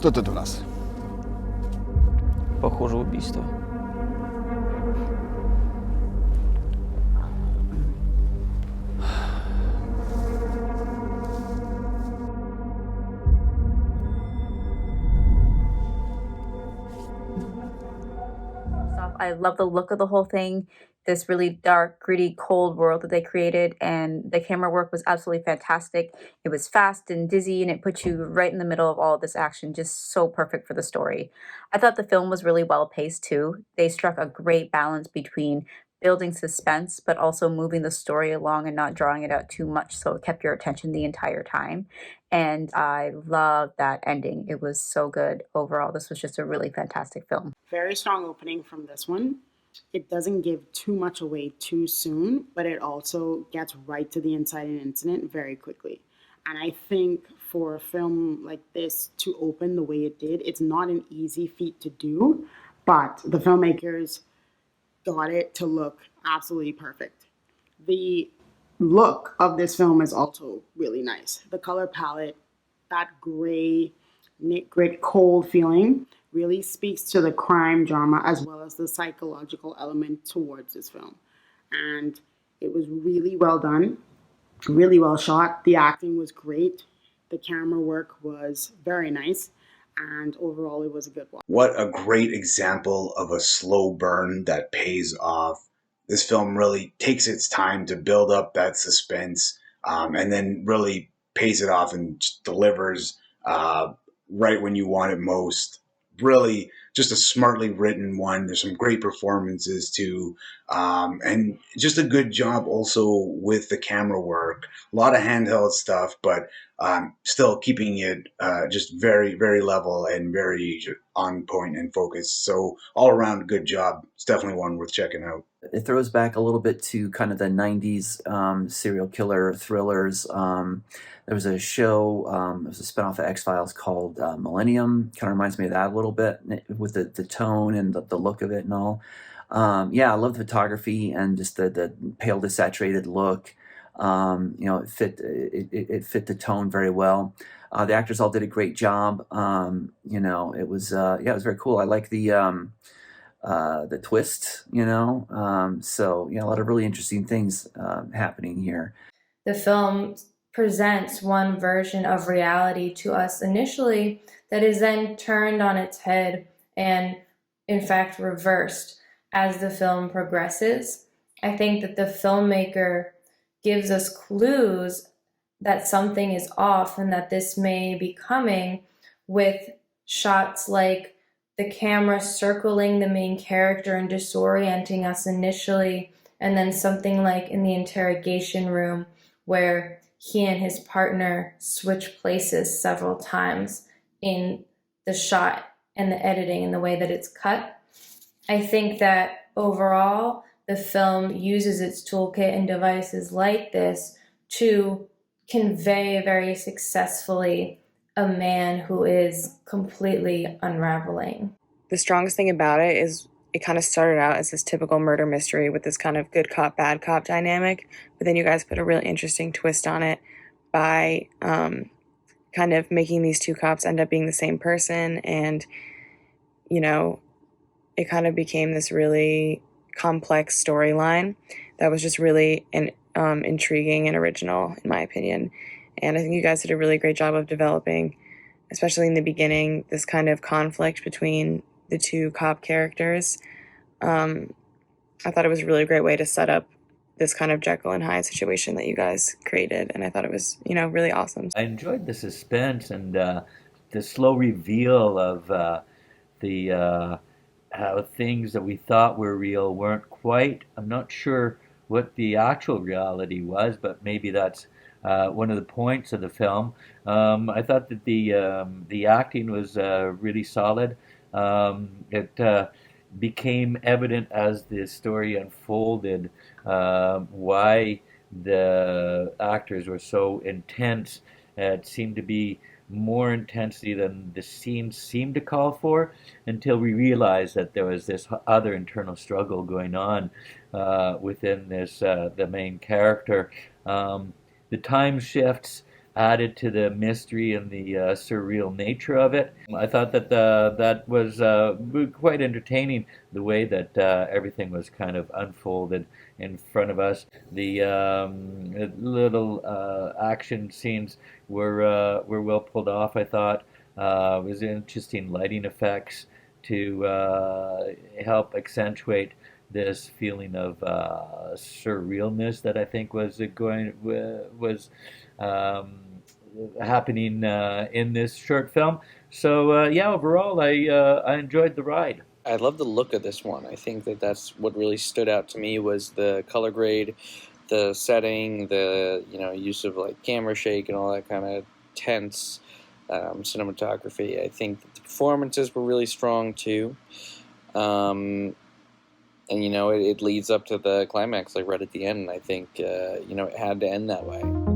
Кто тут у нас? Похоже, убийство. I love the look of the whole thing, this really dark, gritty, cold world that they created, and the camera work was absolutely fantastic. It was fast and dizzy, and it put you right in the middle of all of this action, just so perfect for the story. I thought the film was really well paced too. They struck a great balance between building suspense, but also moving the story along and not drawing it out too much, so it kept your attention the entire time. And I love that ending. It was so good overall. This was just a really fantastic film. Very strong opening from this one. It doesn't give too much away too soon, but it also gets right to the inciting incident very quickly. And I think for a film like this to open the way it did, it's not an easy feat to do, but the filmmakers got it to look absolutely perfect. The look of this film is also really nice. The color palette, that gray, knit grit, cold feeling really speaks to the crime drama as well as the psychological element towards this film. And it was really well done, really well shot. The acting was great. The camera work was very nice. And overall, it was a good one. What a great example of a slow burn that pays off. This film really takes its time to build up that suspense, and then really pays it off and just delivers right when you want it most. Really just a smartly written one. There's some great performances too, and just a good job also with the camera work. A lot of handheld stuff, but still keeping it just very, very level and very on point and focused. So all around good job. It's definitely one worth checking out. It throws back a little bit to kind of the 90s serial killer thrillers. There was a show, it was a spinoff of X-Files called Millennium. Kind of reminds me of that a little bit with the tone and the look of it and all. Yeah, I love the photography and just the pale desaturated look. It fit the tone very well. The actors all did a great job. It was very cool. I like the twist, so a lot of really interesting things happening here. The film presents one version of reality to us initially that is then turned on its head and in fact reversed as the film progresses. I think that the filmmaker gives us clues that something is off and that this may be coming with shots like the camera circling the main character and disorienting us initially, and then something like in the interrogation room where he and his partner switch places several times in the shot and the editing and the way that it's cut. I think that overall, the film uses its toolkit and devices like this to convey very successfully a man who is completely unraveling. The strongest thing about it is it kind of started out as this typical murder mystery with this kind of good cop, bad cop dynamic, but then you guys put a really interesting twist on it by kind of making these two cops end up being the same person, and, it kind of became this really complex storyline that was just really intriguing and original, in my opinion. And I think you guys did a really great job of developing, especially in the beginning, this kind of conflict between the two cop characters. I thought it was a really great way to set up this kind of Jekyll and Hyde situation that you guys created, and I thought it was, really awesome. I enjoyed the suspense and the slow reveal of how things that we thought were real weren't quite. I'm not sure what the actual reality was, but maybe that's one of the points of the film. I thought that the acting was really solid. It became evident as the story unfolded why the actors were so intense. It seemed to be more intensity than the scenes seemed to call for, until we realized that there was this other internal struggle going on within this the main character. The time shifts added to the mystery and the surreal nature of it. I thought that that was quite entertaining, the way that everything was kind of unfolded in front of us. The little action scenes were well pulled off, I thought. It was interesting lighting effects to help accentuate this feeling of surrealness that I think was um, happening in this short film. So yeah, overall, I enjoyed the ride. I love the look of this one. I think that that's what really stood out to me was the color grade, the setting, the use of like camera shake and all that kind of tense cinematography. I think that the performances were really strong too. And it leads up to the climax, like right at the end. And I think it had to end that way.